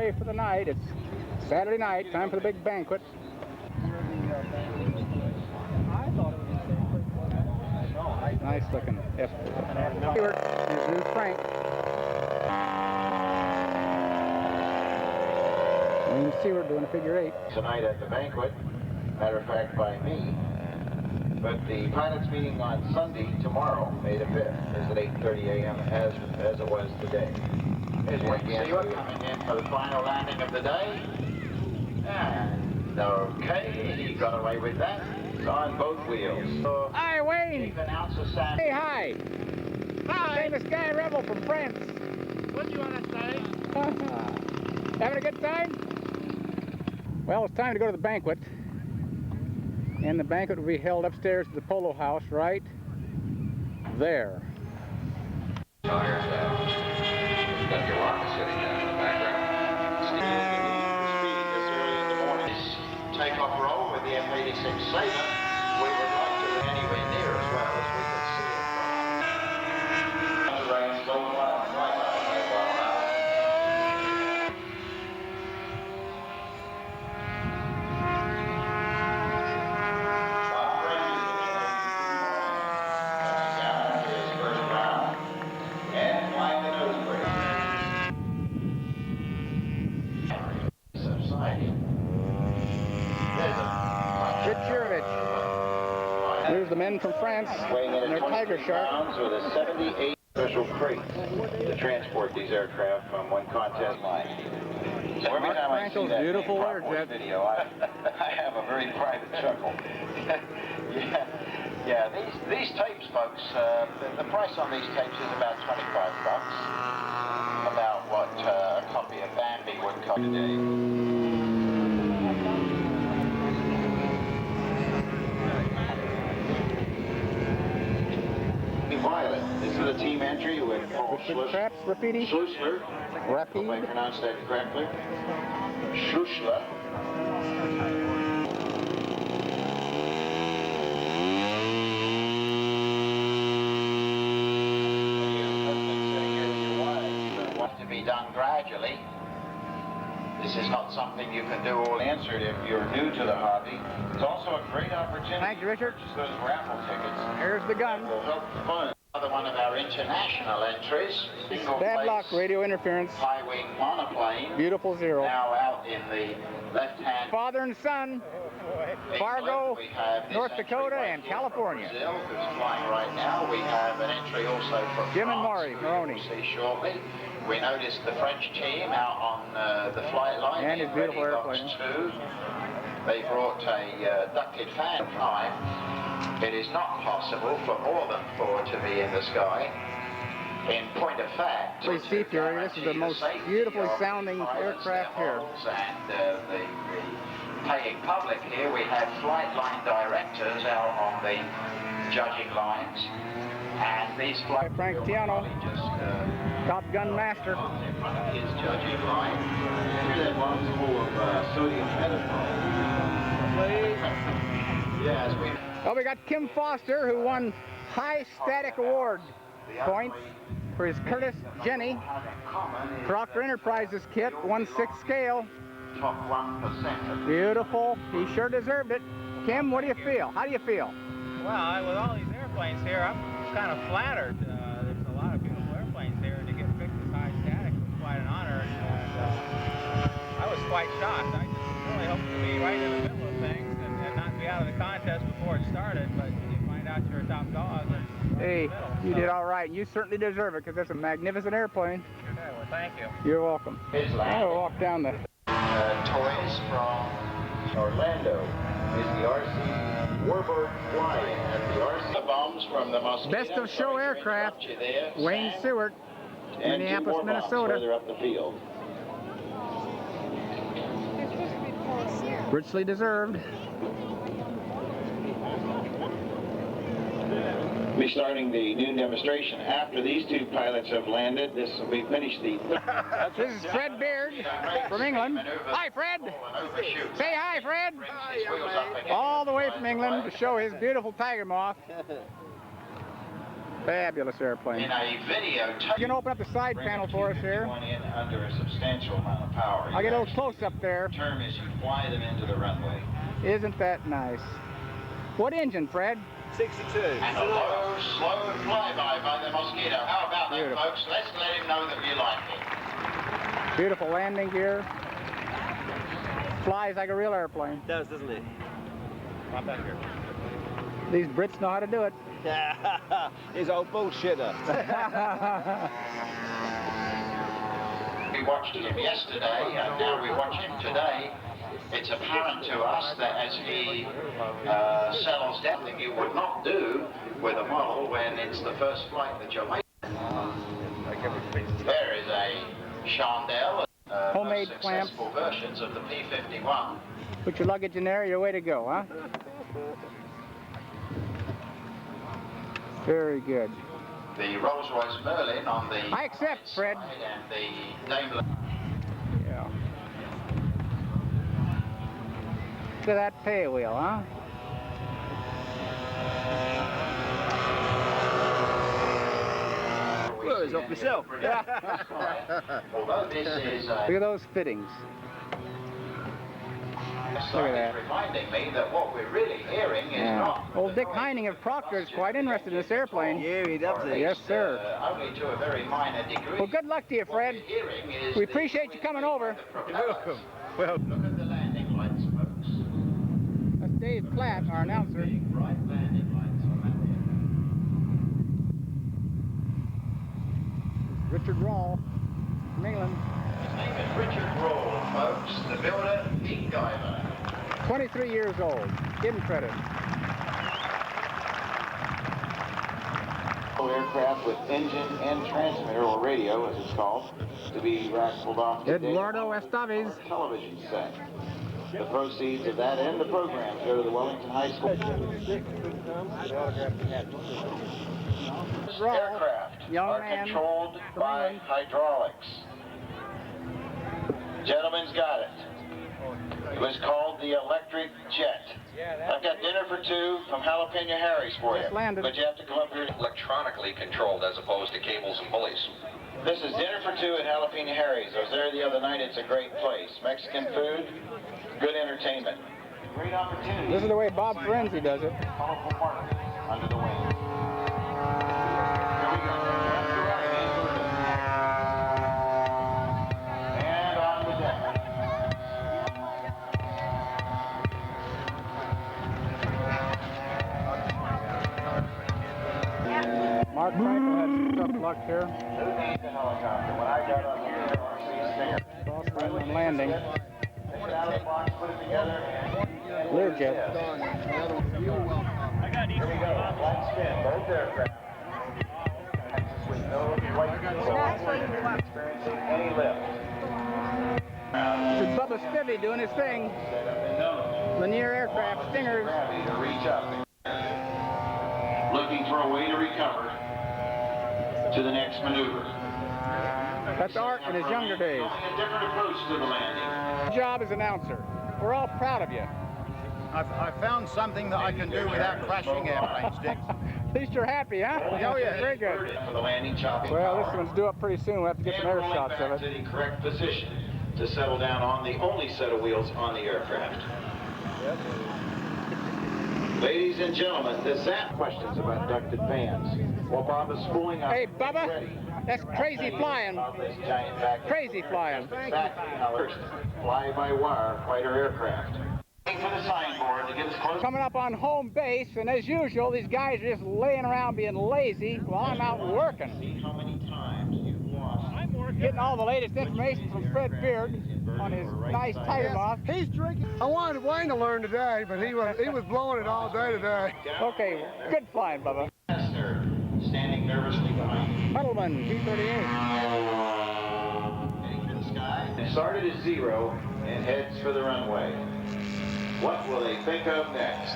For the night, it's Saturday night, time for the big banquet. Nice looking Escort. Here's new Frank. Wayne Seward doing a figure 8. Tonight at the banquet, matter of fact by me, but the pilots meeting on Sunday, tomorrow, May the 5th, is at 8:30 a.m. as it was today. Here's Wayne Seward coming in for the final landing of the day. And okay, he got away with that. It's on both wheels. So, hi, Wayne! Hey, hi! Hi! Famous guy Rebel from France. What do you want to say? Having a good time? Well, it's time to go to the banquet. And the banquet will be held upstairs at the Polo House right there. Got your rocket sitting down in the background. Takeoff roll with the F-86 Sabre. We would like to anywhere near as well as we can see it. The rain so far, right now. Here's the men from France and their Tiger Shark. With a 78 special crate to transport these aircraft from one contest line. So every time I see that beautiful Learjet video, I have a very private chuckle. yeah. These tapes, folks. The price on these tapes is about $25. About what a copy of Bambi would cost today. Violet. This is a team entry with Paul Schlussler. Hope I pronounced that correctly. Schlussler. Wants to be done gradually. This is not something you can do all answered if you're new to the hobby. It's also a great opportunity. Thank you, Richard. To purchase those raffle tickets. Here's the gun. Will help fund another one of our international entries. Bad luck, radio interference. High-wing monoplane. Beautiful Zero. Now out in the left-hand. Father and son. Fargo, North Dakota, and California. Brazil, who's flying right now. We have an entry also from Jim and France, Maroney. We'll see shortly. We noticed the French team out on the flight line. And his beautiful airplane. They brought a ducted fan time. It is not possible for more than 4 to be in the sky. In point of fact, Please see, Fury, this is the most beautifully sounding aircraft here. And the paying public here, we have flight line directors out on the judging lines. And these flight Frank Tiano, Top Gun Master. in front of his judging line. Here's that box full of sodium pentothal. Yes, Well, we got Kim Foster, who won High Static Award points for his Curtis Jenny Proctor Enterprises kit, 1/6 scale. top 1%. Beautiful. He sure deserved it. Kim, what do you feel? How do you feel? Well, with all these airplanes here, I'm kind of flattered. There's a lot of beautiful airplanes here, and to get picked as high static was quite an honor. And I was quite shocked. I just really hoped to be right in the middle of things and not be out of the contest before it started. But when you find out you're a top dog, then Hey, you did all right. You certainly deserve it because that's a magnificent airplane. Okay, well, thank you. You're welcome. I'll walk down the... Toys from Orlando is the RC Warbird flying at the RC bombs from the Mosquito. Best of show aircraft, Wayne Seward, Minneapolis, Minnesota. Further up the field. Richly deserved. We'll be starting the noon demonstration after these two pilots have landed. This will be finished. This is Fred Beard from England. Hi, Fred. Say hi, Fred. All the way from England to show his beautiful Tiger Moth. Fabulous In airplane. a video tape, You can open up the side panel for us here. One in under a substantial amount of power. I'll get a little close up there. The term is you fly them into the runway. Isn't that nice? What engine, Fred? 62. And a low, slow flyby by the Mosquito. How about that, Beautiful. folks? Let's let him know that we like it. Beautiful landing gear. Flies like a real airplane. It does, doesn't it? Pop back here. These Brits know how to do it. He's a bullshitter. We watched him yesterday, and now we watch him today. It's apparent to us that as he settles down, that you would not do with a model when it's the first flight that you're making. There is a chandelle, Homemade most clamps. successful versions of the P-51. Put your luggage in there, you're way to go, huh? Very good. The Rolls-Royce Merlin on the I accept, Fred. side and the Daimler. Yeah. Look at that tail wheel, huh? Well, it's off myself. Although this is Look at those fittings. Look at that. reminding me that what we're really hearing is Yeah. not Old Dick Heining of Proctor is quite interested in this airplane. Yeah, he loves it. Yes, sir. only to a very minor degree. Well, good luck to you, What we're Fred. hearing is We the appreciate you coming over. propellers. Well, Look at the landing lights, folks. That's Dave Platt, our announcer. Big bright landing lights on that Richard Rawl from England. His name is Richard Roll, folks, the builder, deep diver. 23 years old. Give him credit. Aircraft with engine and transmitter, or radio as it's called, to be raffled off today. Eduardo Estaves. Television set. The proceeds of that and the programs go to the Wellington High School. Aircraft Young are man controlled from by England. hydraulics. Gentleman's got it. It was called the electric jet. I've got dinner for two from Jalapeno Harry's for you. Just landed. But you have to come up here. Electronically controlled as opposed to cables and pulleys. This is dinner for two at Jalapeno Harry's. I was there the other night. It's a great place. Mexican food, good entertainment. Great opportunity. This is the way Bob Ferenzi does it. Colorful market under the wing. Here we go. Left to right, inverted. And on the deck. Mark Frankel had some tough luck here. Who needs a helicopter? When I got on the RC Stinger. Crosswind and landing. Take it out of the box, put it together, and Learjet. here we go. Flat spin, both aircraft. With no flight control, experiencing any lift. This is Bubba Spivey doing his thing. Set up and nose. Linear aircraft, stingers. Gravity to reach up. Looking for a way to recover to the next maneuver. That's Art in his younger days. Going a different approach to the landing. Good job as announcer. We're all proud of you. I found something that I can do without crashing airplanes, Dick. At least you're happy, huh? Oh, yeah. Very good. For the landing chopping Well, power. this one's due up pretty soon. We'll have to get some And air rolling shots back of to it. the correct position to settle down on the only set of wheels on the aircraft. Ladies and gentlemen, the ZAP questions about ducted fans. While Bob is spooling up. Hey, get Bubba, ready. that's crazy flying. Of this giant vacuum. Crazy flying. Exactly how first fly-by-wire fighter aircraft. Waiting for the signboard to get as close. Coming up on home base, and as usual, these guys are just laying around being lazy while I'm out working. See how many times you've lost. Getting all the latest information from Fred Beard on his nice tiger moth. He's drinking. I wanted Wayne to learn today, but he was blowing it all day today. Okay, good flying, Bubba. Master standing nervously behind you. Huddleman, T-38. Heading for the sky. It started at 0 and heads for the runway. What will they think of next?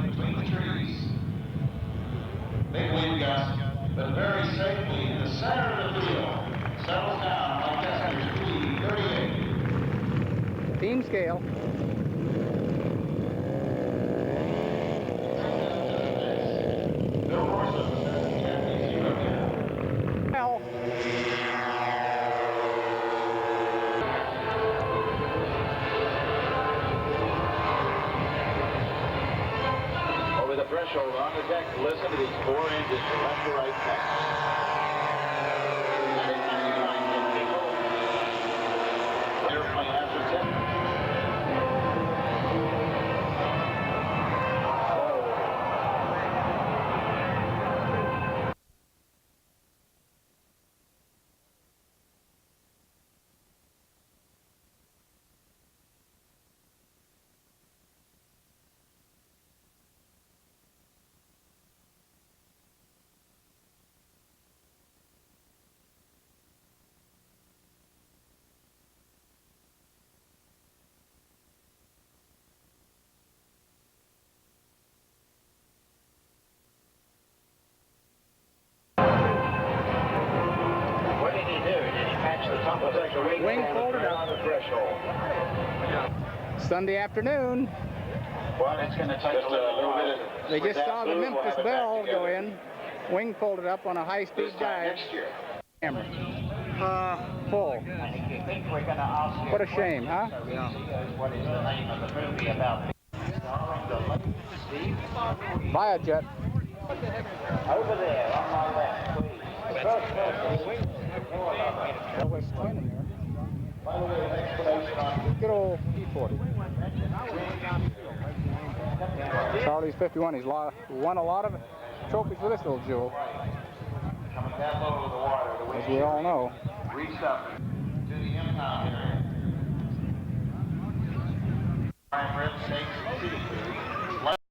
Between the trees. Big wind gust, but very safely in the center of the field. Settles down on Kessler's P-38. Team scale. threshold on the deck. Listen to these 4 engines from left to right pass. Airplane after 10. What did he do? Did he match the top? Looks like the Wing folded up. on the threshold. Sunday afternoon. Well, it's going to take just a little bit. They just saw the Memphis Belle go in. Wing folded up on a high-speed dive. Next year. Camera. Full. What a shame, huh? What is the name of the movie about? Viajet. Over there, on my left, please. That was twinning there. Good old P-40. Charlie's 51. He's won a lot of trophies with this little jewel, Coming down low to the water. as we all know. Reached up to the impound area. Prime rib steaks and seafood.